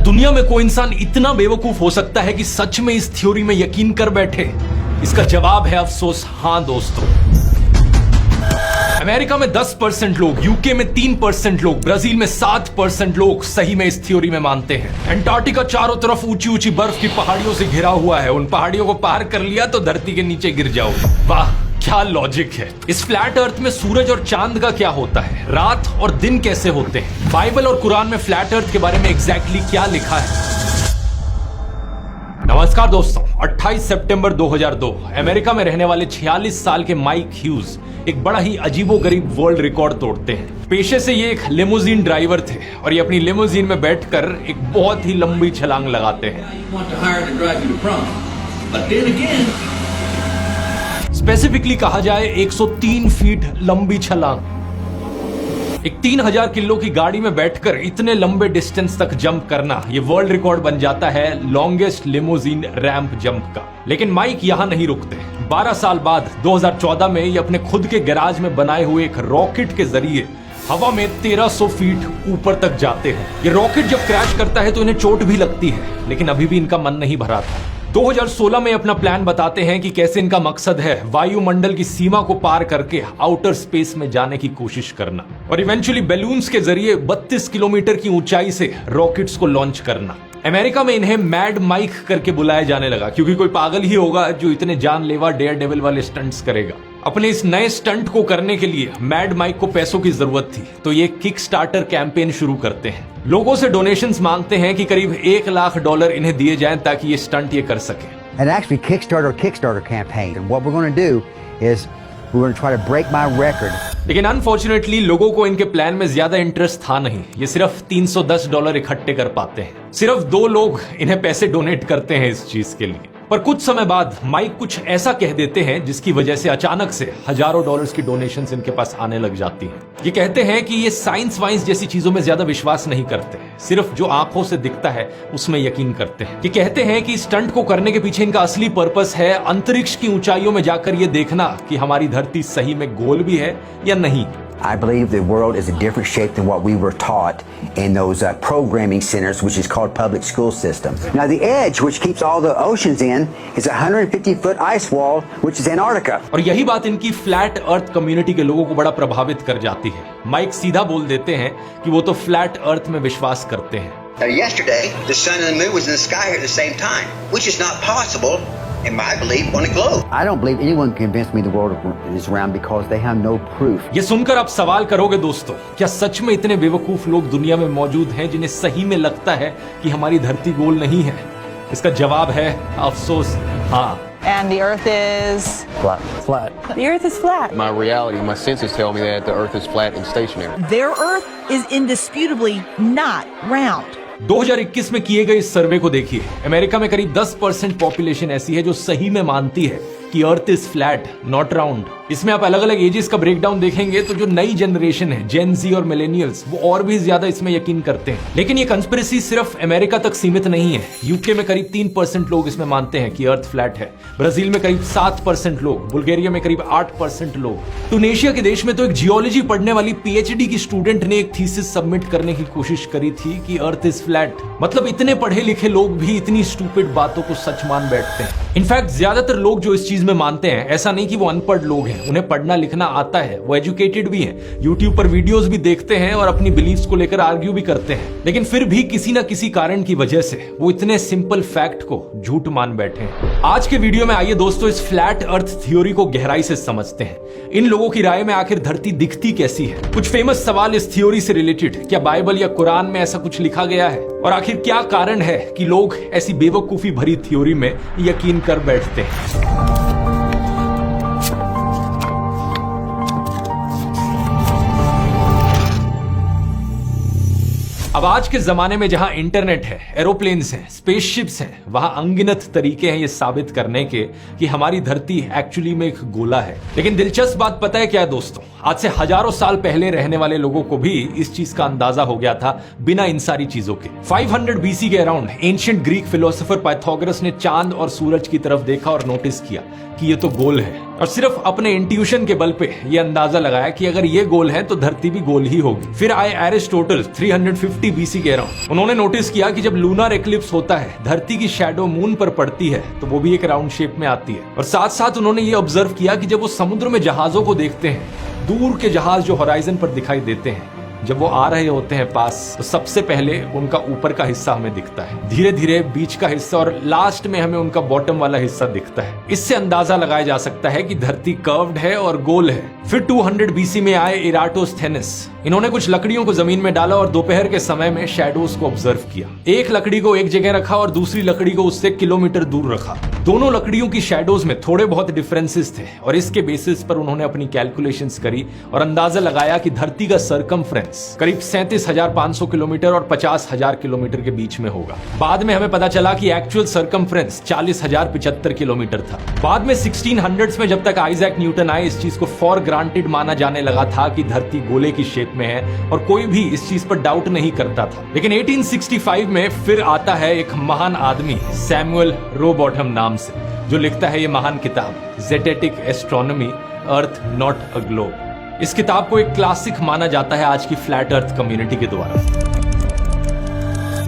दुनिया में कोई इंसान इतना बेवकूफ हो सकता है कि सच में इस थ्योरी में यकीन कर बैठे? इसका जवाब है अफसोस हाँ दोस्तों। अमेरिका में 10% लोग, यूके में 3% लोग, ब्राजील में 7% लोग सही में इस थ्योरी में मानते हैं। अंटार्कटिका चारों तरफ ऊंची ऊंची बर्फ की पहाड़ियों से घिरा हुआ है। उन पहाड़ियों को पार कर लिया तो धरती के नीचे गिर जाओ। वाह क्या लॉजिक है। इस फ्लैट अर्थ में सूरज और चांद का क्या होता है, रात और दिन कैसे होते हैं, बाइबल और कुरान में फ्लैट अर्थ के बारे में एग्जैक्टली क्या लिखा है। नमस्कार दोस्तों, 28 सितंबर 2002 अमेरिका में रहने वाले 46 साल के माइक ह्यूज एक बड़ा ही अजीबोगरीब वर्ल्ड रिकॉर्ड तोड़ते हैं। पेशे से ये एक लिमोजीन ड्राइवर थे और ये अपनी लिमोजीन में बैठकर एक बहुत ही लंबी छलांग लगाते हैं। स्पेसिफिकली कहा जाए 103 फीट लंबी छलांग। एक 3000 किलो की गाड़ी में बैठकर इतने लंबे डिस्टेंस तक जंप करना, ये वर्ल्ड रिकॉर्ड बन जाता है लॉन्गेस्ट लिमोजीन रैंप जंप का। लेकिन माइक यहां नहीं रुकते। 12 साल बाद 2014 में ये अपने खुद के गैराज में बनाए हुए एक रॉकेट के जरिए हवा में 1300 फीट ऊपर तक जाते हैं। ये रॉकेट जब क्रैश करता है तो इन्हें चोट भी लगती है, लेकिन अभी भी इनका मन नहीं भरा था। 2016 में अपना प्लान बताते हैं कि कैसे इनका मकसद है वायुमंडल की सीमा को पार करके आउटर स्पेस में जाने की कोशिश करना और इवेंचुअली बैलून्स के जरिए 32 किलोमीटर की ऊंचाई से रॉकेट्स को लॉन्च करना। अमेरिका में इन्हें मैड माइक करके बुलाया जाने लगा, क्योंकि कोई पागल ही होगा जो इतने जानलेवा डेयर डेविल वाले स्टंट्स करेगा। अपने इस नए स्टंट को करने के लिए मैड माइक को पैसों की जरूरत थी, तो ये किक स्टार्टर कैंपेन शुरू करते हैं। लोगों से डोनेशंस मांगते हैं कि करीब $1 लाख इन्हें दिए जाएं ताकि ये स्टंट ये कर सके। And actually Kickstarter campaign. And what we're going to do is we're going to try to break my record. लेकिन अनफॉर्चुनेटली लोगों को इनके प्लान में ज्यादा इंटरेस्ट था नहीं। ये सिर्फ $310 इकट्ठे कर पाते हैं। सिर्फ 2 लोग इन्हें पैसे डोनेट करते हैं इस चीज के लिए। पर कुछ समय बाद माइक कुछ ऐसा कह देते हैं जिसकी वजह से अचानक से हजारों डॉलर्स की डोनेशंस इनके पास आने लग जाती हैं। ये कहते हैं कि ये साइंस वाइंस जैसी चीजों में ज्यादा विश्वास नहीं करते, सिर्फ जो आंखों से दिखता है उसमें यकीन करते हैं। ये कहते हैं कि स्टंट को करने के पीछे इनका असली पर्पस है अंतरिक्ष की ऊंचाइयों में जाकर ये देखना कि हमारी धरती सही में गोल भी है या नहीं। I believe the world is a different shape than what we were taught in those programming centers, which is called public school system. Now, the edge, which keeps all the oceans in, is a 150-foot ice wall, which is Antarctica. और यही बात इनकी flat earth community के लोगों को बड़ा प्रभावित कर जाती है। माइक सीधा बोल देते हैं कि वो तो फ्लैट अर्थ में विश्वास करते हैं। Now, yesterday, the sun and the moon was in the sky here at the same time, which is not possible. In my belief, on a globe. I don't believe anyone convinced me the world is round because they have no proof. ये सुनकर आप सवाल करोगे दोस्तों, क्या सच में इतने बेवकूफ लोग दुनिया में मौजूद हैं जिन्हें सही में लगता है कि हमारी धरती गोल नहीं है? इसका जवाब है अफसोस हाँ। And the earth is Flat. The earth is flat. My reality, my senses tell me that the earth is flat and stationary. Their earth is indisputably not round. 2021 में किए गए इस सर्वे को देखिए। अमेरिका में करीब 10% पॉपुलेशन ऐसी है जो सही में मानती है कि earth is flat not round. इसमें आप अलग अलग एजेस का ब्रेकडाउन देखेंगे तो जो नई जनरेशन है जेन जी और मिलेनियल्स, वो और भी ज्यादा इसमें यकीन करते हैं। लेकिन ये कंस्पिरेसी सिर्फ अमेरिका तक सीमित नहीं है। यूके में करीब 3% लोग इसमें मानते हैं कि अर्थ फ्लैट है। ब्राजील में करीब 7% लोग, बुल्गारिया में करीब 8% लोग। टूनेशिया के देश में तो एक जियोलॉजी पढ़ने वाली पीएचडी की स्टूडेंट ने एक थीसिस सबमिट करने की कोशिश करी थी कि अर्थ इज फ्लैट। मतलब इतने पढ़े लिखे लोग भी इतनी स्टूपिड बातों को सच मान बैठते हैं। इनफैक्ट ज्यादातर लोग जो इस चीज में मानते हैं, ऐसा नहीं कि वो अनपढ़ लोग हैं, उन्हें पढ़ना लिखना आता है, वो एजुकेटेड भी हैं, यूट्यूब पर वीडियोस भी देखते हैं और अपनी बिलीफ्स को लेकर आर्ग्यू भी करते हैं। लेकिन फिर भी किसी ना किसी कारण की वजह से वो इतने सिंपल फैक्ट को झूठ मान बैठे हैं। आज के वीडियो में आइए दोस्तों इस फ्लैट अर्थ थ्योरी को गहराई से समझते हैं। इन लोगों की राय में आखिर धरती दिखती कैसी है, कुछ फेमस सवाल इस थ्योरी से रिलेटेड, क्या बाइबल या कुरान में ऐसा कुछ लिखा गया है, और आखिर क्या कारण है कि लोग ऐसी बेवकूफी भरी थ्योरी में यकीन कर बैठते हैं। अब आज के जमाने में जहां इंटरनेट है, एरोप्लेन्स हैं, स्पेसशिप्स हैं, वहां अनगिनत तरीके हैं ये साबित करने के कि हमारी धरती एक्चुअली में एक गोला है। लेकिन दिलचस्प बात पता है क्या है दोस्तों, आज से हजारों साल पहले रहने वाले लोगों को भी इस चीज का अंदाजा हो गया था बिना इन सारी चीजों के। 500 बीसी के around ancient Greek philosopher Pythagoras ने चांद और सूरज की तरफ देखा और नोटिस किया कि ये तो गोल है। और सिर्फ अपने इंट्यूशन के बल पे ये अंदाजा लगाया कि अगर ये गोल है तो धरती भी गोल ही होगी। फिर आए एरिस्टोटल 350 बीसी के अराउंड। उन्होंने नोटिस किया कि जब लूनर एक्लिप्स होता है, धरती की शैडो मून पर पड़ती है तो वो भी एक राउंड शेप में आती है। और साथ साथ उन्होंने ये ऑब्जर्व किया कि जब वो समुद्र में जहाजों को देखते हैं, दूर के जहाज जो होराइजन पर दिखाई देते हैं, जब वो आ रहे होते हैं पास, तो सबसे पहले उनका ऊपर का हिस्सा हमें दिखता है, धीरे धीरे बीच का हिस्सा और लास्ट में हमें उनका बॉटम वाला हिस्सा दिखता है। इससे अंदाजा लगाया जा सकता है कि धरती कर्व्ड है और गोल है। फिर 200 बीसी में आए इराटोस्थेनेस। इन्होंने कुछ लकड़ियों को जमीन में डाला और दोपहर के समय में शैडोज को ऑब्जर्व किया। एक लकड़ी को एक जगह रखा और दूसरी लकड़ी को उससे किलोमीटर दूर रखा। दोनों लकड़ियों की शैडोज में थोड़े बहुत डिफरेंसेस थे और इसके बेसिस पर उन्होंने अपनी कैलकुलेशंस करी और अंदाजा लगाया कि धरती का सरकमफ्रेंस करीब 37,500 किलोमीटर और 50,000 किलोमीटर के बीच में होगा। बाद में हमें पता चला कि एक्चुअल सरकमफ्रेंस 40,075 किलोमीटर था। बाद में 1600s में जब तक आइजैक न्यूटन आए, इस चीज को फॉर ग्रांटेड माना जाने लगा था कि धरती गोले की शेप में है और कोई भी इस चीज पर डाउट नहीं करता था। लेकिन 1865 में फिर आता है एक महान आदमी सैमुअल रोबॉटम नाम से, जो लिखता है ये महान किताब zetetic astronomy, earth not a globe. इस किताब को एक क्लासिक माना जाता है आज की फ्लैट अर्थ कम्युनिटी के द्वारा।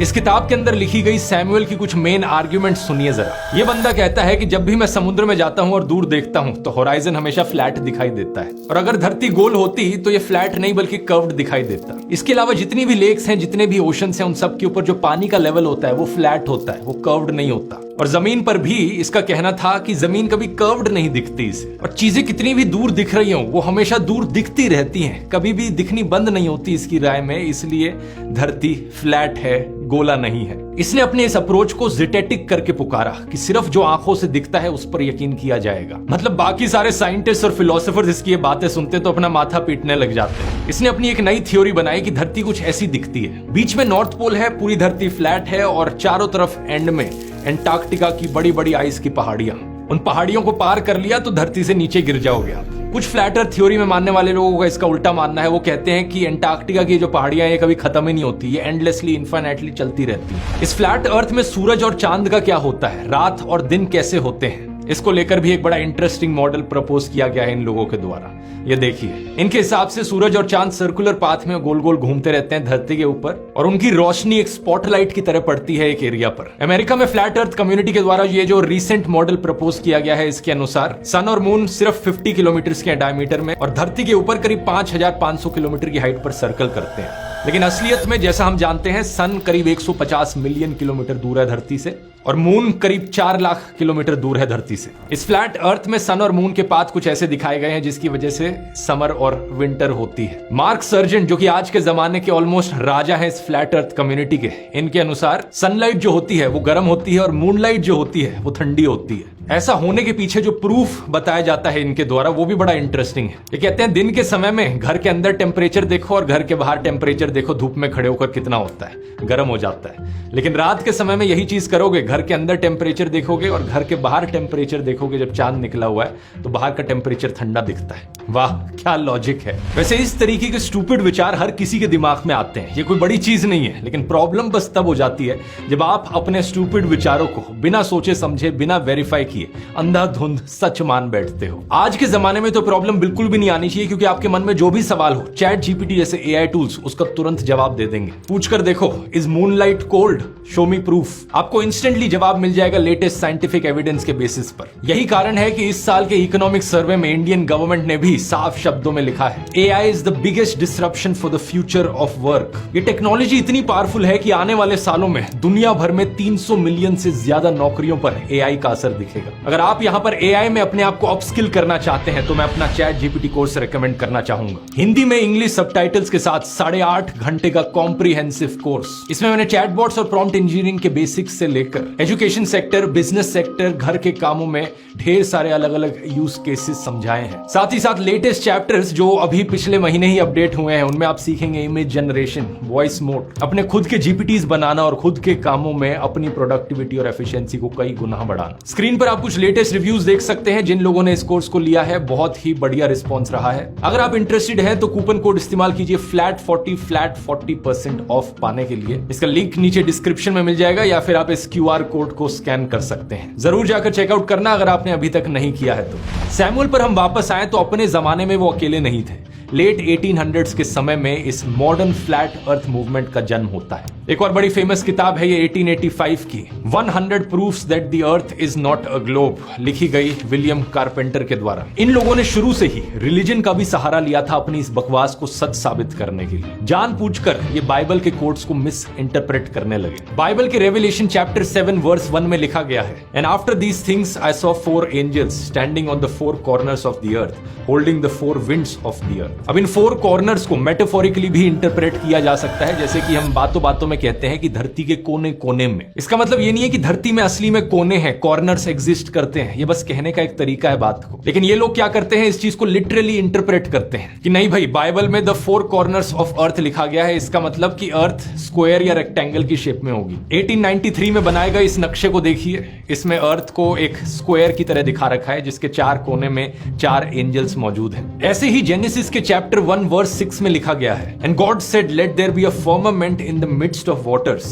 इस किताब के अंदर लिखी गई सैमुअल की कुछ मेन आर्ग्यूमेंट सुनिए जरा। ये बंदा कहता है कि जब भी मैं समुद्र में जाता हूं और दूर देखता हूं तो होराइजन हमेशा फ्लैट दिखाई देता है, और अगर धरती गोल होती तो ये फ्लैट नहीं बल्कि कर्व्ड दिखाई देता। इसके अलावा जितनी भी लेक्स हैं, जितने भी ओशंस हैं, उन सब के ऊपर जो पानी का लेवल होता है वो फ्लैट होता है, वो कर्व्ड नहीं होता। और जमीन पर भी इसका कहना था कि जमीन कभी कर्व्ड नहीं दिखती इसे, और चीजें कितनी भी दूर दिख रही हों वो हमेशा दूर दिखती रहती हैं, कभी भी दिखनी बंद नहीं होती इसकी राय में। इसलिए धरती फ्लैट है, गोला नहीं है। इसने अपने इस अप्रोच को ज़ेटेटिक करके पुकारा कि सिर्फ जो आंखों से दिखता है उस पर यकीन किया जाएगा। मतलब बाकी सारे साइंटिस्ट और फिलोसोफर्स इसकी ये बातें सुनते तो अपना माथा पीटने लग जाते हैं। इसने अपनी एक नई थ्योरी बनाई कि धरती कुछ ऐसी दिखती है, बीच में नॉर्थ पोल है, पूरी धरती फ्लैट है और चारों तरफ एंड में एंटार्क्टिका की बड़ी बड़ी आइस की पहाड़ियां। उन पहाड़ियों को पार कर लिया तो धरती से नीचे गिर जाओगे आप। कुछ फ्लैट अर्थ थ्योरी में मानने वाले लोगों का इसका उल्टा मानना है। वो कहते हैं कि एंटार्क्टिका की जो पहाड़ियां ये कभी खत्म ही नहीं होती, ये एंडलेसली इनफाइनाइटली चलती रहती है। इस फ्लैट अर्थ में सूरज और चांद का क्या होता है, रात और दिन कैसे होते हैं, इसको लेकर भी एक बड़ा इंटरेस्टिंग मॉडल प्रपोज किया गया है इन लोगों के द्वारा। ये देखिए, इनके हिसाब से सूरज और चांद सर्कुलर पाथ में गोल गोल घूमते रहते हैं धरती के ऊपर, और उनकी रोशनी एक स्पॉटलाइट की तरह पड़ती है एक एरिया पर। अमेरिका में फ्लैट अर्थ कम्युनिटी के द्वारा ये जो रिसेंट मॉडल प्रपोज किया गया है, इसके अनुसार सन और मून सिर्फ 50 किलोमीटर के डायमीटर में और धरती के ऊपर करीब 5,500 किलोमीटर की हाइट पर सर्कल करते हैं। लेकिन असलियत में जैसा हम जानते हैं, सन करीब 150 मिलियन किलोमीटर दूर है धरती से और मून करीब 4 लाख किलोमीटर दूर है धरती से। इस फ्लैट अर्थ में सन और मून के पाथ कुछ ऐसे दिखाए गए हैं जिसकी वजह से समर और विंटर होती है। मार्क सर्जेंट, जो कि आज के जमाने के ऑलमोस्ट राजा हैं इस फ्लैट अर्थ कम्युनिटी के, इनके अनुसार सनलाइट जो होती है वो गर्म होती है और मूनलाइट जो होती है वो ठंडी होती है। ऐसा होने के पीछे जो प्रूफ बताया जाता है इनके द्वारा वो भी बड़ा इंटरेस्टिंग है। ये कहते हैं दिन के समय में घर के अंदर टेम्परेचर देखो और घर के बाहर टेम्परेचर देखो, धूप में खड़े होकर कितना होता है, गर्म हो जाता है। लेकिन रात के समय में यही चीज करोगे, घर के अंदर टेम्परेचर देखोगे और घर के बाहर टेम्परेचर देखोगे, जब चांद निकला हुआ है तो बाहर का टेम्परेचर ठंडा दिखता है। वाह, क्या लॉजिक है। वैसे इस तरीके के स्टूपिड विचार हर किसी के दिमाग में आते हैं, ये कोई बड़ी चीज नहीं है। लेकिन प्रॉब्लम बस तब हो जाती है जब आप अपने स्टूपिड विचारों को बिना सोचे समझे, बिना वेरीफाई किए अंधाधुंध सच मान बैठते हो। आज के जमाने में तो प्रॉब्लम बिल्कुल भी नहीं आनी चाहिए, क्योंकि आपके मन में जो भी सवाल हो, चैट जीपीटी जैसे एआई टूल्स उसका तुरंत जवाब दे देंगे। पूछकर देखो, is moonlight cold, show me proof. आपको इंस्टेंटली जवाब मिल जाएगा लेटेस्ट साइंटिफिक एविडेंस के बेसिस पर। यही कारण है कि इस साल के इकोनॉमिक सर्वे में इंडियन गवर्नमेंट ने भी साफ शब्दों में लिखा है, AI is the biggest disruption for the future of work. ये टेक्नोलॉजी इतनी पावरफुल है कि आने वाले सालों में दुनिया भर में 300 मिलियन से ज्यादा नौकरियों पर एआई का असर दिखेगा। अगर आप यहाँ पर एआई में अपने आप को अपस्किल करना चाहते हैं तो मैं अपना चैट जीपीटी कोर्स रेकमेंड करना चाहूंगा। हिंदी में इंग्लिश सबटाइटल्स के साथ 8.5 घंटे का कॉम्प्रिहेंसिव कोर्स। इसमें मैंने चैटबॉट्स और प्रॉम्प्ट इंजीनियरिंग के बेसिक्स से लेकर एजुकेशन सेक्टर, बिजनेस सेक्टर, घर के कामों में ढेर सारे अलग अलग यूज केसेस समझाए हैं। साथ ही साथ लेटेस्ट लेटेस्ट चैप्टर्स जो अभी पिछले महीने ही अपडेट हुए हैं उनमें आप सीखेंगे इमेज जनरेशन, वॉइस मोड, अपने खुद के जीपीटीज बनाना और खुद के कामों में अपनी प्रोडक्टिविटी और एफिशिएंसी को कई गुना बढ़ाना। स्क्रीन पर आप कुछ लेटेस्ट रिव्यूज देख सकते हैं जिन लोगों ने इस कोर्स को लिया है, बहुत ही बढ़िया रिस्पॉन्स रहा है। अगर आप इंटरेस्टेड हैं तो कूपन कोड इस्तेमाल कीजिए फ्लैट 40% ऑफ पाने के लिए। इसका लिंक नीचे डिस्क्रिप्शन में मिल जाएगा या फिर आप इस QR कोड को स्कैन कर सकते हैं। जरूर जाकर चेकआउट करना अगर आपने अभी तक नहीं किया है तो। सैमुअल पर हम वापस आए तो अपने जमाने में वो अकेले नहीं थे। लेट 1800s के समय में इस मॉडर्न फ्लैट अर्थ मूवमेंट का जन्म होता है। एक और बड़ी फेमस किताब है ये 1885 की 100 proofs that the earth is not a globe, लिखी गई विलियम कारपेंटर के द्वारा। इन लोगों ने शुरू से ही रिलीजन का भी सहारा लिया था अपनी इस बकवास को सच साबित करने के लिए। जानबूझकर ये बाइबल के कोट्स को मिस इंटरप्रेट करने लगे। बाइबल के रेवलेशन चैप्टर 7 वर्स 1 में लिखा गया है, and after these things I saw 4 angels standing on the 4 corners of the earth holding the 4 winds of the earth. अब इन 4 कॉर्नर्स को मेटाफोरिकली भी इंटरप्रेट किया जा सकता है, जैसे कि हम बातों बातों में कहते हैं कि धरती के कोने कोने में। इसका मतलब ये नहीं है कि धरती में असली में कोने हैं, कॉर्नर्स एग्जिस्ट करते हैं, ये बस कहने का एक तरीका है बात को। लेकिन ये लोग क्या करते हैं, इस चीज को लिटरली इंटरप्रेट करते हैं कि नहीं भाई, बाइबल में द 4 कॉर्नर्स ऑफ अर्थ लिखा गया है, इसका मतलब कि अर्थ स्क्वायर या रेक्टेंगल की शेप में होगी। 1893 में बनाए गए इस नक्शे को देखिए, इसमें अर्थ को एक स्क्वायर की तरह दिखा रखा है जिसके 4 कोने में 4 एंजल्स मौजूद हैं। ऐसे ही जेनेसिस के चैप्टर 1 वर्स 6 में लिखा गया है, and God said let there be a firmament in the midst of waters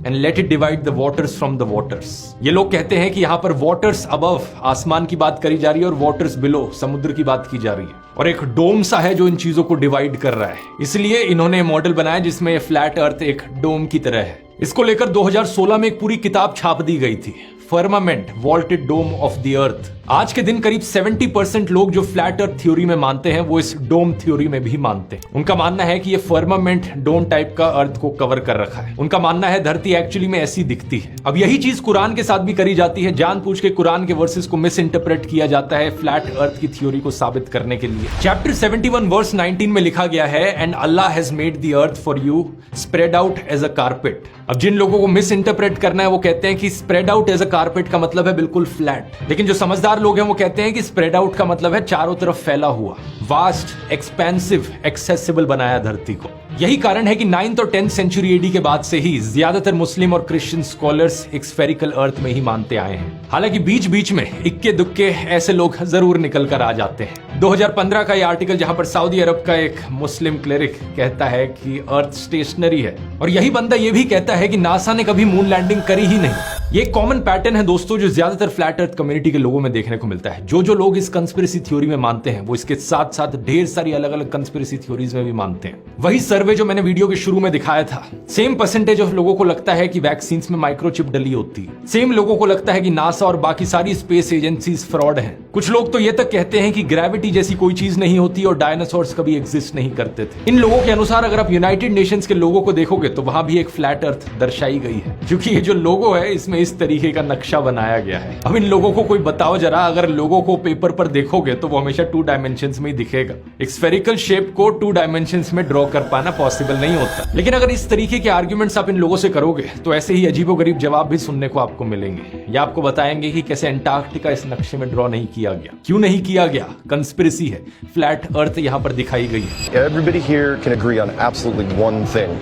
and let it divide the waters from the waters. ये लोग कहते हैं कि यहाँ पर वाटर्स अबव, आसमान की बात करी जा रही है, और वाटर्स बिलो, समुद्र की बात की जा रही है, और एक डोम सा है जो इन चीजों को डिवाइड कर रहा है। इसलिए इन्होंने मॉडल बनाया जिसमें फ्लैट अर्थ एक डोम की तरह है। इसको लेकर 2016 में एक पूरी किताब छाप दी गई थी, firmament vaulted dome of the earth. आज के दिन करीब 70% लोग जो फ्लैट अर्थ थ्योरी में मानते हैं वो इस डोम थ्योरी में भी मानते हैं। उनका मानना है कि ये फर्मामेंट डोम टाइप का अर्थ को कवर कर रखा है। उनका मानना है धरती एक्चुअली में ऐसी दिखती है। अब यही चीज कुरान के साथ भी करी जाती है, जानबूझ के कुरान के वर्सेस को मिस इंटरप्रेट किया जाता है फ्लैट अर्थ की थ्योरी को साबित करने के लिए। चैप्टर 71 वर्स 19 में लिखा गया है, and Allah has made the earth for you spread out as a carpet. अब जिन लोगों को मिस इंटरप्रेट करना है वो कहते हैं कि spread out as a carpet का मतलब है बिल्कुल फ्लैट, लेकिन जो समझदार लोग हैं वो कहते हैं कि स्प्रेड आउट का मतलब है चारों तरफ फैला हुआ, वास्ट, एक्सपेंसिव, एक्सेसिबल बनाया धरती को। यही कारण है कि 9th और 10th सेंचुरी एडी के बाद से ही ज्यादातर मुस्लिम और क्रिश्चियन स्कॉलर्स एक स्फेरिकल अर्थ में ही मानते आए हैं। हालांकि बीच बीच में इक्के दुक्के ऐसे लोग जरूर निकल कर आ जाते हैं। 2015 का यह आर्टिकल जहां पर सऊदी अरब का एक मुस्लिम क्लेरिक कहता है कि अर्थ स्टेशनरी है, और यही बंदा ये भी कहता है कि नासा ने कभी मून लैंडिंग करी ही नहीं। ये एक कॉमन पैटर्न है दोस्तों जो ज्यादातर फ्लैट अर्थ कम्युनिटी के लोगों में देखने को मिलता है। जो लोग इस कंस्पिरेसी थ्योरी में मानते हैं वो इसके साथ साथ ढेर सारी अलग अलग कंस्पिरेसी थ्योरीज में भी मानते हैं। वही सर्वे जो मैंने वीडियो के शुरू में दिखाया था, सेम परसेंटेज ऑफ लोगों को लगता है कि वैक्सीन में माइक्रोचिप डली होती है। सेम लोगों को लगता है कि नासा और बाकी सारी स्पेस एजेंसीज फ्रॉड हैं। कुछ लोग तो ये तक कहते हैं कि ग्रेविटी जैसी कोई चीज नहीं होती और डायनासोर्स कभी एग्जिस्ट नहीं करते थे। इन लोगों के अनुसार अगर आप यूनाइटेड नेशंस के लोगों को देखोगे तो वहां भी एक फ्लैट अर्थ दर्शाई गई है, क्योंकि ये जो लोगो है इसमें इस तरीके का नक्शा बनाया गया है। अब इन लोगों को कोई बताओ जरा, अगर लोगों को पेपर पर देखोगे तो वो हमेशा 2 डायमेंशंस में ही दिखेगा। एक स्फेरिकल शेप को 2 डायमेंशंस में ड्रॉ कर पाना पॉसिबल नहीं होता। लेकिन अगर इस तरीके के आर्ग्यूमेंट्स आप इन लोगों से करोगे तो ऐसे ही अजीबोगरीब जवाब भी सुनने को आपको मिलेंगे। या आपको बताएंगे कि कैसे अंटार्कटिका इस नक्शे में ड्रॉ नहीं किया गया, क्यों नहीं किया गया, कंस्पिरेसी है, फ्लैट अर्थ यहां पर दिखाई गई है। Everybody here can agree on absolutely one thing,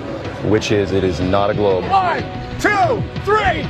which is it is not a globe. 1, 2, 3.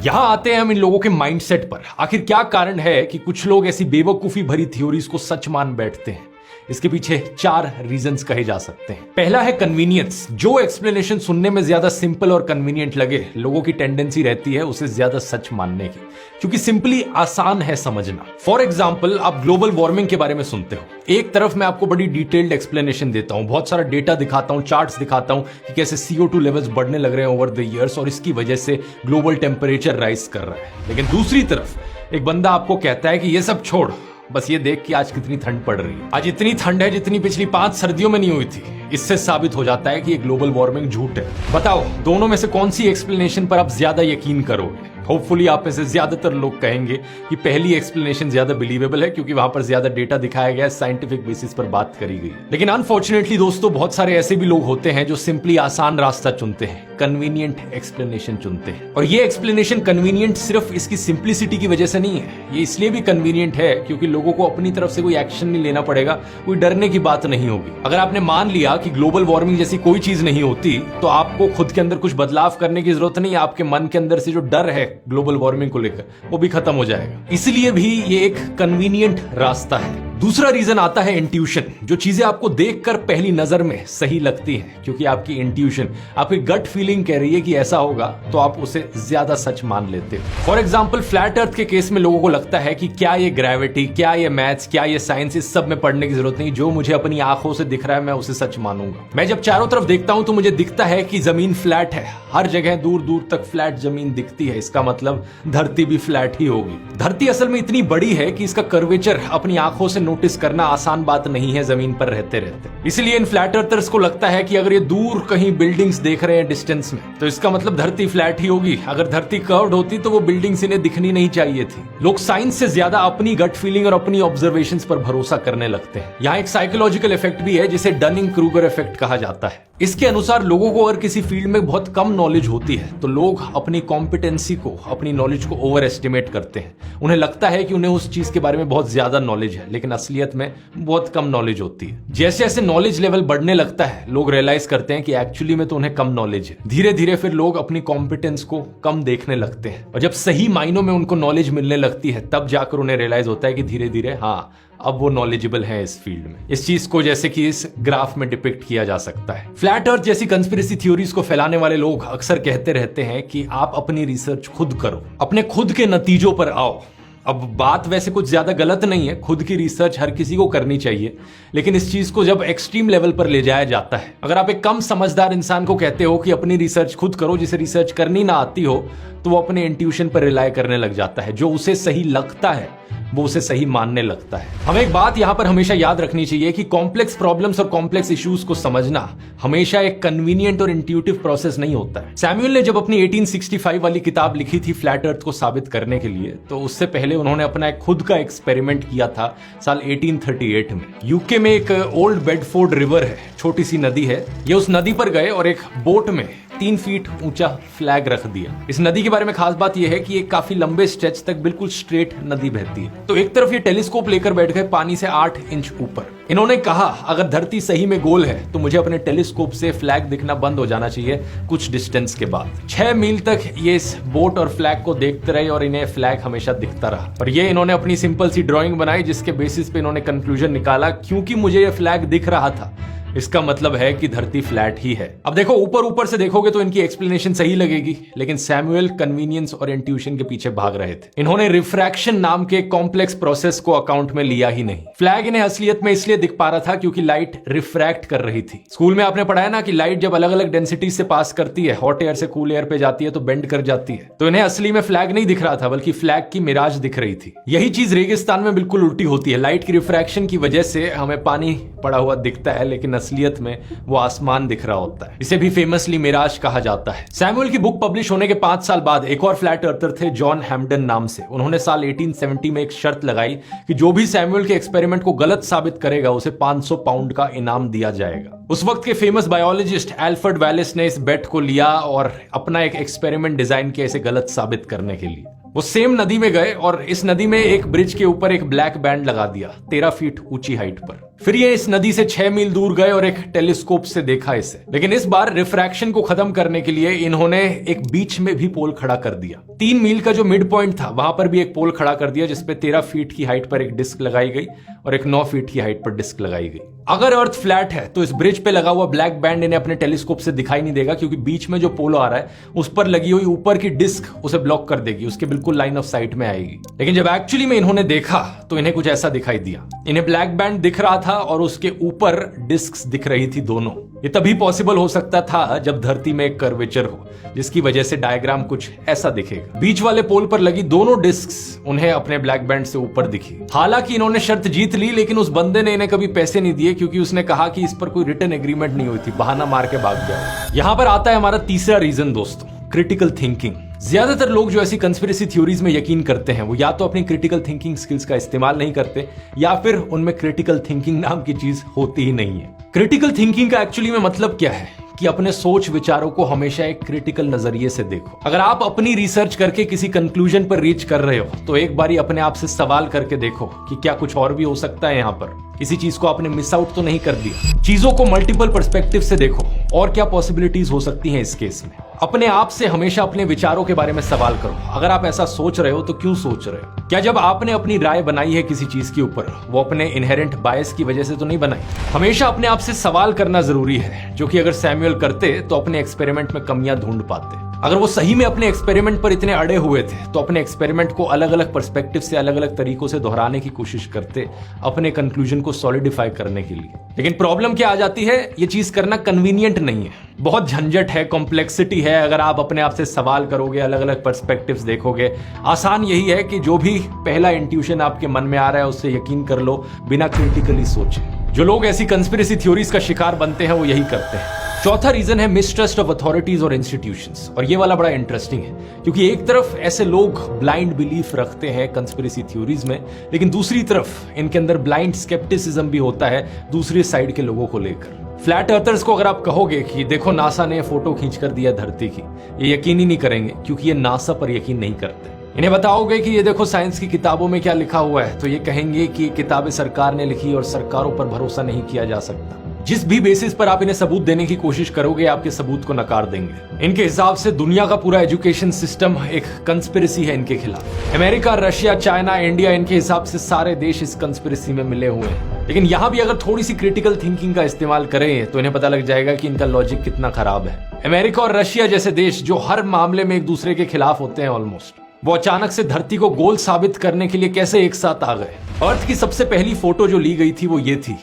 यहां आते हैं हम इन लोगों के माइंडसेट पर। आखिर क्या कारण है कि कुछ लोग ऐसी बेवकूफी भरी थ्योरीज को सच मान बैठते हैं? इसके पीछे 4 रीजंस कहे जा सकते हैं। पहला है कन्वीनियंस। जो एक्सप्लेनेशन सुनने में ज्यादा सिंपल और कन्वीनियंट लगे, लोगों की टेंडेंसी रहती है उसे ज्यादा सच मानने की, क्योंकि सिंपली आसान है समझना। फॉर एग्जाम्पल, आप ग्लोबल वार्मिंग के बारे में सुनते हो, एक तरफ मैं आपको बड़ी डिटेल्ड एक्सप्लेनेशन देता हूं, बहुत सारा डेटा दिखाता हूं, चार्ट्स दिखाता हूं कि कैसे CO2 लेवल्स बढ़ने लग रहे हैं ओवर द ईयर्स और इसकी वजह से ग्लोबल टेम्परेचर राइज कर रहा है। लेकिन दूसरी तरफ एक बंदा आपको कहता है कि ये सब छोड़, बस ये देख कि आज कितनी ठंड पड़ रही है। आज इतनी ठंड है जितनी पिछली 5 सर्दियों में नहीं हुई थी। इससे साबित हो जाता है कि ये ग्लोबल वार्मिंग झूठ है। बताओ, दोनों में से कौन सी एक्सप्लेनेशन पर आप ज्यादा यकीन करोगे? होपफुली आप में से ज्यादातर लोग कहेंगे कि पहली एक्सप्लेनेशन ज्यादा बिलीवेबल है क्योंकि वहां पर ज्यादा डेटा दिखाया गया है, साइंटिफिक बेसिस पर बात करी गई। लेकिन अनफॉर्चुनेटली दोस्तों बहुत सारे ऐसे भी लोग होते हैं जो सिंपली आसान रास्ता चुनते हैं, कन्वीनियंट एक्सप्लेनेशन चुनते हैं। और ये एक्सप्लेनेशन कन्वीनियंट सिर्फ इसकी सिंप्लिसिटी की वजह से नहीं है, ये इसलिए भी कन्वीनियंट है क्योंकि लोगों को अपनी तरफ से कोई एक्शन नहीं लेना पड़ेगा, कोई डरने की बात नहीं होगी। अगर आपने मान लिया कि ग्लोबल वार्मिंग जैसी कोई चीज नहीं होती तो आपको खुद के अंदर कुछ बदलाव करने की जरूरत नहीं, आपके मन के अंदर से जो डर है ग्लोबल वार्मिंग को लेकर वो भी खत्म हो जाएगा। इसलिए भी ये एक कन्वीनियंट रास्ता है। दूसरा रीजन आता है इंट्यूशन, जो चीजें आपको देखकर पहली नजर में सही लगती हैं क्योंकि आपकी इंट्यूशन, आपकी गट फीलिंग कह रही है कि ऐसा होगा तो आप उसे ज्यादा सच मान लेते हो। फॉर एग्जाम्पल फ्लैट अर्थ के केस में लोगों को लगता है कि क्या ये ग्रेविटी, क्या ये मैथ्स, क्या ये साइंस, इस सब में पढ़ने की जरूरत नहीं, जो मुझे अपनी आंखों से दिख रहा है मैं उसे सच मानूंगा। मैं जब चारों तरफ देखता हूं तो मुझे दिखता है कि जमीन फ्लैट है, हर जगह दूर दूर तक फ्लैट जमीन दिखती है, इसका मतलब धरती भी फ्लैट ही होगी। धरती असल में इतनी बड़ी है कि इसका कर्वेचर अपनी आंखों से नोटिस करना आसान बात नहीं है जमीन पर रहते रहते। इसलिए इन फ्लैट अर्थर्स को लगता है कि अगर ये दूर कहीं बिल्डिंग्स देख रहे हैं डिस्टेंस में तो इसका मतलब धरती फ्लैट ही होगी। अगर धरती कर्व्ड होती तो वो बिल्डिंग्स इन्हें दिखनी नहीं चाहिए थी। लोग साइंस से ज्यादा अपनी गट फीलिंग और अपनी ऑब्जर्वेशंस पर भरोसा करने लगते हैं। यहाँ एक साइकोलॉजिकल इफेक्ट भी है जिसे डनिंग क्रूगर इफेक्ट कहा जाता है। इसके अनुसार लोगों को अगर किसी फील्ड में बहुत कम नॉलेज होती है तो लोग अपनी कॉम्पिटेंसी को, अपनी नॉलेज को ओवर एस्टिमेट करते हैं। उन्हें लगता है कि उन्हें उस चीज के बारे में बहुत ज्यादा नॉलेज है, लेकिन असलियत में बहुत कम नॉलेज होती है। जैसे जैसे नॉलेज लेवल बढ़ने लगता है लोग रियलाइज करते हैं कि एक्चुअली में तो उन्हें कम नॉलेज है। धीरे धीरे फिर लोग अपनी कॉम्पिटेंस को कम देखने लगते हैं और जब सही मायनों में उनको नॉलेज मिलने लगती है तब जाकर उन्हें रियलाइज होता है कि धीरे धीरे हाँ अब वो नॉलेजेबल है इस फील्ड में। इस चीज को जैसे कि इस ग्राफ में डिपिक्ट किया जा सकता है। फ्लैट अर्थ जैसी कंस्पिरेसी थ्योरीज को फैलाने वाले लोग अक्सर कहते रहते हैं कि आप अपनी रिसर्च खुद करो, अपने खुद के नतीजों पर आओ। अब बात वैसे कुछ ज्यादा गलत नहीं है, खुद की रिसर्च हर किसी को करनी चाहिए, लेकिन इस चीज को जब एक्सट्रीम लेवल पर ले जाया जाता है, अगर आप एक कम समझदार इंसान को कहते हो कि अपनी रिसर्च खुद करो, जिसे रिसर्च करनी ना आती हो, तो वो अपने इंट्यूशन पर रिलाय करने लग जाता है। जो उसे सही लगता है वो उसे सही मानने लगता है। हमें एक बात यहां पर हमेशा याद रखनी चाहिए कि कॉम्प्लेक्स प्रॉब्लम्स और कॉम्प्लेक्स इश्यूज को समझना हमेशा एक कन्वीनियंट और इंट्यूटिव प्रोसेस नहीं होता है। सैमुअल ने जब अपनी 1865 वाली किताब लिखी थी फ्लैट अर्थ को साबित करने के लिए, तो उससे पहले उन्होंने अपना एक खुद का एक्सपेरिमेंट किया था साल 1838 में। यूके में एक ओल्ड बेडफोर्ड रिवर है, छोटी सी नदी है। ये उस नदी पर गए और एक बोट में 3 फीट ऊंचा फ्लैग रख दिया। इस नदी के बारे में खास बात यह है कि ये काफी लंबे स्ट्रेच तक बिल्कुल स्ट्रेट नदी बहती है। तो एक तरफ ये टेलीस्कोप लेकर बैठ गए पानी से 8 इंच ऊपर। इन्होंने कहा अगर धरती सही में गोल है तो मुझे अपने टेलीस्कोप से फ्लैग दिखना बंद हो जाना चाहिए कुछ डिस्टेंस के बाद। 6 मील तक ये इस बोट और फ्लैग को देखते रहे और इन्हें फ्लैग हमेशा दिखता रहा। और ये इन्होंने अपनी सिंपल सी ड्राइंग बनाई जिसके बेसिस पे इन्होंने कंक्लूजन निकाला, क्योंकि मुझे ये फ्लैग दिख रहा था इसका मतलब है कि धरती फ्लैट ही है। अब देखो ऊपर ऊपर से देखोगे तो इनकी एक्सप्लेनेशन सही लगेगी, लेकिन सैमुअल कन्वीनियंस और इंट्यूशन के पीछे भाग रहे थे। इन्होंने रिफ्रैक्शन नाम के कॉम्प्लेक्स प्रोसेस को अकाउंट में लिया ही नहीं। फ्लैग इन्हें असलियत में इसलिए दिख पा रहा था क्योंकि लाइट रिफ्रैक्ट कर रही थी। स्कूल में आपने पढ़ा है ना कि लाइट जब अलग अलग डेंसिटी से पास करती है, हॉट एयर से कूल एयर पे जाती है तो बेंड कर जाती है। तो इन्हें असली में फ्लैग नहीं दिख रहा था बल्कि फ्लैग की मिराज दिख रही थी। यही चीज रेगिस्तान में बिल्कुल उल्टी होती है। लाइट की रिफ्रैक्शन की वजह से हमें पानी पड़ा हुआ दिखता है, लेकिन असलियत में वो आसमान दिख रहा होता है। इसे भी फेमसली मिराज कहा जाता है। सैमुअल की बुक पब्लिश होने के 5 साल बाद एक और फ्लैट अर्थर थे जॉन हैम्डन नाम से। उन्होंने साल 1870 में एक शर्त लगाई कि जो भी सैमुअल के एक्सपेरिमेंट को गलत साबित करेगा उसे 500 पाउंड का इनाम दिया जाएगा। उस वक्त के फेमस बायोलॉजिस्ट एल्फ्रेड वैलेस ने इस बेट को लिया और अपना एक एक्सपेरिमेंट डिजाइन किया इसे गलत साबित करने के लिए। वो सेम नदी में गए और इस नदी में एक ब्रिज के ऊपर एक ब्लैक बैंड लगा दिया 13 फीट ऊंची हाइट पर। फिर ये इस नदी से 6 मील दूर गए और एक टेलीस्कोप से देखा इसे। लेकिन इस बार रिफ्रैक्शन को खत्म करने के लिए इन्होंने एक बीच में भी पोल खड़ा कर दिया। 3 मील का जो मिड पॉइंट था वहां पर भी एक पोल खड़ा कर दिया जिसपे 13 फीट की हाइट पर एक डिस्क लगाई गई और एक 9 फीट की हाइट पर डिस्क लगाई गई। अगर अर्थ फ्लैट है तो इस ब्रिज पे लगा हुआ ब्लैक बैंड इन्हें अपने टेलीस्कोप से दिखाई नहीं देगा, क्योंकि बीच में जो पोलो आ रहा है उस पर लगी हुई ऊपर की डिस्क उसे ब्लॉक कर देगी, उसके बिल्कुल लाइन ऑफ साइट में आएगी। लेकिन जब एक्चुअली में इन्होंने देखा तो इन्हें कुछ ऐसा दिखाई दिया। इन्हें ब्लैक बैंड दिख रहा था और उसके ऊपर डिस्क्स दिख रही थी दोनों। ये तभी पॉसिबल हो सकता था जब धरती में एक कर्वेचर हो, जिसकी वजह से डायग्राम कुछ ऐसा दिखेगा। बीच वाले पोल पर लगी दोनों डिस्क्स उन्हें अपने ब्लैक बैंड से ऊपर दिखी। हालांकि इन्होंने शर्त जीत ली, लेकिन उस बंदे ने इन्हें कभी पैसे नहीं दिए, क्योंकि उसने कहा कि इस पर कोई रिटन एग्रीमेंट नहीं हुई थी, बहाना मार के भाग गया। यहां पर आता है हमारा तीसरा रीजन दोस्तों, क्रिटिकल थिंकिंग। ज्यादातर लोग जो ऐसी कंस्पिरेसी थ्योरीज में यकीन करते हैं वो या तो अपनी क्रिटिकल थिंकिंग स्किल्स का इस्तेमाल नहीं करते या फिर उनमें क्रिटिकल थिंकिंग नाम की चीज होती ही नहीं है। क्रिटिकल थिंकिंग का एक्चुअली में मतलब क्या है कि अपने सोच विचारों को हमेशा एक क्रिटिकल नजरिए से देखो। अगर आप अपनी रिसर्च करके किसी कंक्लूजन पर रीच कर रहे हो तो एक बारी अपने आप से सवाल करके देखो कि क्या कुछ और भी हो सकता है यहाँ पर, किसी चीज को आपने मिस आउट तो नहीं कर दिया। चीजों को मल्टीपल पर्सपेक्टिव से देखो और क्या पॉसिबिलिटीज हो सकती हैं इस केस में। अपने आप से हमेशा अपने विचारों के बारे में सवाल करो। अगर आप ऐसा सोच रहे हो तो क्यों सोच रहे हो? क्या जब आपने अपनी राय बनाई है किसी चीज के ऊपर वो अपने इनहेरेंट बायस की वजह से तो नहीं बनाई? हमेशा अपने आप से सवाल करना जरूरी है, जो कि अगर सैमुअल करते तो अपने एक्सपेरिमेंट में कमियां ढूंढ पाते। अगर वो सही में अपने एक्सपेरिमेंट पर इतने अड़े हुए थे तो अपने एक्सपेरिमेंट को अलग अलग पर्सपेक्टिव से अलग अलग तरीकों से दोहराने की कोशिश करते अपने कंक्लूजन को सॉलिडिफाई करने के लिए। लेकिन प्रॉब्लम क्या आ जाती है, ये चीज करना कन्वीनियंट नहीं है, बहुत झंझट है, कॉम्प्लेक्सिटी है। अगर आप अपने आप से सवाल करोगे, अलग अलग पर्सपेक्टिव्स देखोगे, आसान यही है कि जो भी पहला इंट्यूशन आपके मन में आ रहा है उससे यकीन कर लो बिना क्रिटिकली सोचे। जो लोग ऐसी कंस्पिरेसी थ्योरीज का शिकार बनते हैं वो यही करते हैं। चौथा रीजन है मिसट्रस्ट ऑफ अथॉरिटीज और इंस्टीट्यूशंस, और ये वाला बड़ा इंटरेस्टिंग है क्योंकि एक तरफ ऐसे लोग ब्लाइंड बिलीफ रखते हैं कंस्पिरेसी थ्योरीज में, लेकिन दूसरी तरफ इनके अंदर ब्लाइंड स्केप्टिसिज्म भी होता है दूसरी साइड के लोगों को लेकर। फ्लैट अर्थर्स को अगर आप कहोगे कि देखो नासा ने फोटो खींच कर दिया धरती की, ये यकीन ही नहीं करेंगे क्योंकि ये नासा पर यकीन नहीं करते। इन्हें बताओगे कि ये देखो साइंस की किताबों में क्या लिखा हुआ है तो ये कहेंगे कि किताबें सरकार ने लिखी और सरकारों पर भरोसा नहीं किया जा सकता। जिस भी बेसिस पर आप इन्हें सबूत देने की कोशिश करोगे आपके सबूत को नकार देंगे। इनके हिसाब से दुनिया का पूरा एजुकेशन सिस्टम एक कंस्पिरेसी है इनके खिलाफ। अमेरिका, रशिया, चाइना, इंडिया, इनके हिसाब से सारे देश इस कंस्पिरेसी में मिले हुए हैं। लेकिन यहां भी अगर थोड़ी सी क्रिटिकल थिंकिंग का इस्तेमाल करें तो इन्हें पता लग जाएगा कि इनका लॉजिक कितना खराब है। अमेरिका और रशिया जैसे देश जो हर मामले में एक दूसरे के खिलाफ होते हैं ऑलमोस्ट, वो अचानक से धरती को गोल साबित करने के लिए कैसे एक साथ आ गए? अर्थ की सबसे पहली फोटो जो ली गई थी वो ये थी।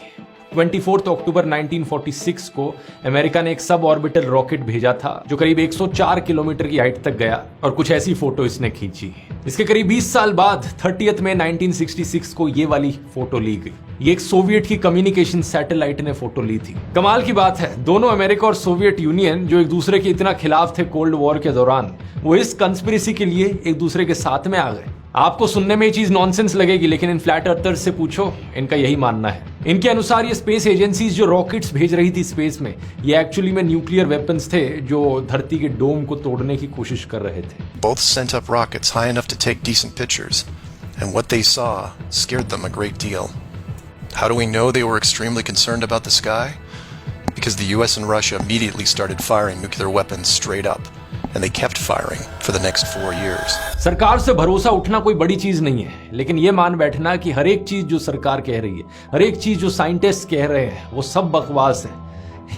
24 अक्टूबर 1946 को अमेरिका ने एक सब ऑर्बिटल रॉकेट भेजा था जो करीब 104 किलोमीटर की हाइट तक गया और कुछ ऐसी फोटो इसने खींची। इसके करीब 20 साल बाद 30 मई 1966 को ये वाली फोटो ली गई। ये एक सोवियत की कम्युनिकेशन सैटेलाइट ने फोटो ली थी। कमाल की बात है, दोनों अमेरिका और सोवियत यूनियन जो एक दूसरे के इतना खिलाफ थे कोल्ड वॉर के दौरान, वो इस कंस्पिरेसी के लिए एक दूसरे के साथ में आ गए। आपको सुनने में ये चीज नॉनसेंस लगेगी लेकिन इन फ्लैट अर्थर्स से पूछो, इनका यही मानना है। इनके अनुसार ये स्पेस एजेंसीज जो रॉकेट्स भेज रही थी स्पेस में, ये एक्चुअली में न्यूक्लियर वेपन्स थे जो धरती के डोम को तोड़ने की कोशिश कर रहे थे। Both sent up rockets high enough to take decent pictures, and what they saw scared them a great deal. How do we know they were extremely concerned about the sky? Because the US and Russia immediately started firing nuclear weapons straight up. And they kept firing for the next 4 years. सरकार से भरोसा उठना कोई बड़ी चीज नहीं है, लेकिन ये मान बैठना कि हर एक चीज जो सरकार कह रही है, हर एक चीज जो साइंटिस्ट कह रहे हैं, वो सब बकवास है,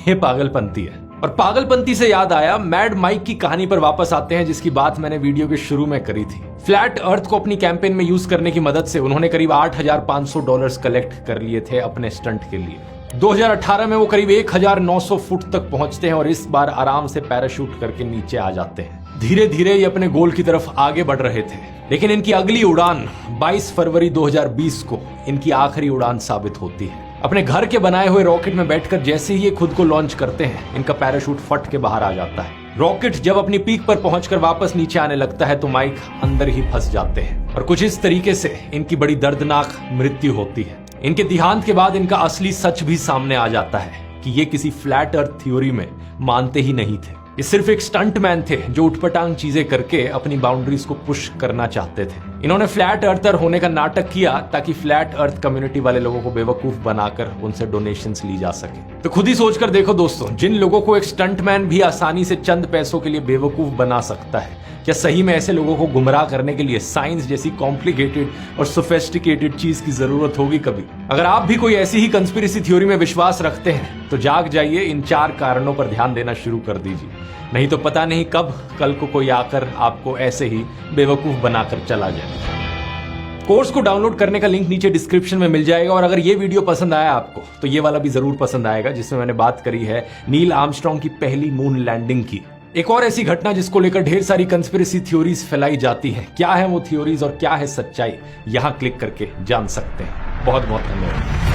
ये पागलपंती है। और पागलपंती से याद आया, मैड माइक की कहानी पर वापस आते हैं जिसकी बात मैंने वीडियो के शुरू में करी थी। फ्लैट अर्थ को अपनी कैंपेन में यूज करने की मदद से उन्होंने करीब $8,500 कलेक्ट कर लिए थे अपने स्टंट के लिए। 2018 में वो करीब 1,900 फुट तक पहुंचते हैं और इस बार आराम से पैराशूट करके नीचे आ जाते हैं। धीरे धीरे ये अपने गोल की तरफ आगे बढ़ रहे थे, लेकिन इनकी अगली उड़ान 22 फरवरी 2020 को इनकी आखिरी उड़ान साबित होती है। अपने घर के बनाए हुए रॉकेट में बैठकर जैसे ही ये खुद को लॉन्च करते हैं, इनका पैराशूट फट के बाहर आ जाता है। रॉकेट जब अपनी पीक पर पहुंचकर वापस नीचे आने लगता है तो माइक अंदर ही फंस जाते हैं और कुछ इस तरीके से इनकी बड़ी दर्दनाक मृत्यु होती है। इनके देहांत के बाद इनका असली सच भी सामने आ जाता है कि ये किसी फ्लैट अर्थ थ्योरी में मानते ही नहीं थे। ये सिर्फ एक स्टंटमैन थे जो उठपटांग चीजें करके अपनी बाउंड्रीज को पुश करना चाहते थे। इन्होंने फ्लैट अर्थर होने का नाटक किया ताकि फ्लैट अर्थ कम्युनिटी वाले लोगों को बेवकूफ बनाकर उनसे डोनेशंस ली जा सके। तो खुद ही सोचकर देखो दोस्तों, जिन लोगों को एक स्टंटमैन भी आसानी से चंद पैसों के लिए बेवकूफ बना सकता है, क्या सही में ऐसे लोगों को गुमराह करने के लिए साइंस जैसी कॉम्प्लिकेटेड और सोफिस्टिकेटेड चीज की जरूरत होगी कभी? अगर आप भी कोई ऐसी ही कंस्पिरेसी थ्योरी में विश्वास रखते हैं तो जाग जाइए, इन 4 कारणों पर ध्यान देना शुरू कर दीजिए, नहीं तो पता नहीं कब कल को कोई आकर आपको ऐसे ही बेवकूफ बनाकर चला जाए। कोर्स को डाउनलोड करने का लिंक नीचे डिस्क्रिप्शन में मिल जाएगा। और अगर ये वीडियो पसंद आया आपको तो ये वाला भी जरूर पसंद आएगा, जिसमें मैंने बात करी है नील आर्मस्ट्रांग की पहली मून लैंडिंग की। एक और ऐसी घटना जिसको लेकर ढेर सारी कंस्पिरेसी थ्योरीज फैलाई जाती हैं। क्या है वो थ्योरीज और क्या है सच्चाई, यहां क्लिक करके जान सकते हैं। बहुत बहुत धन्यवाद।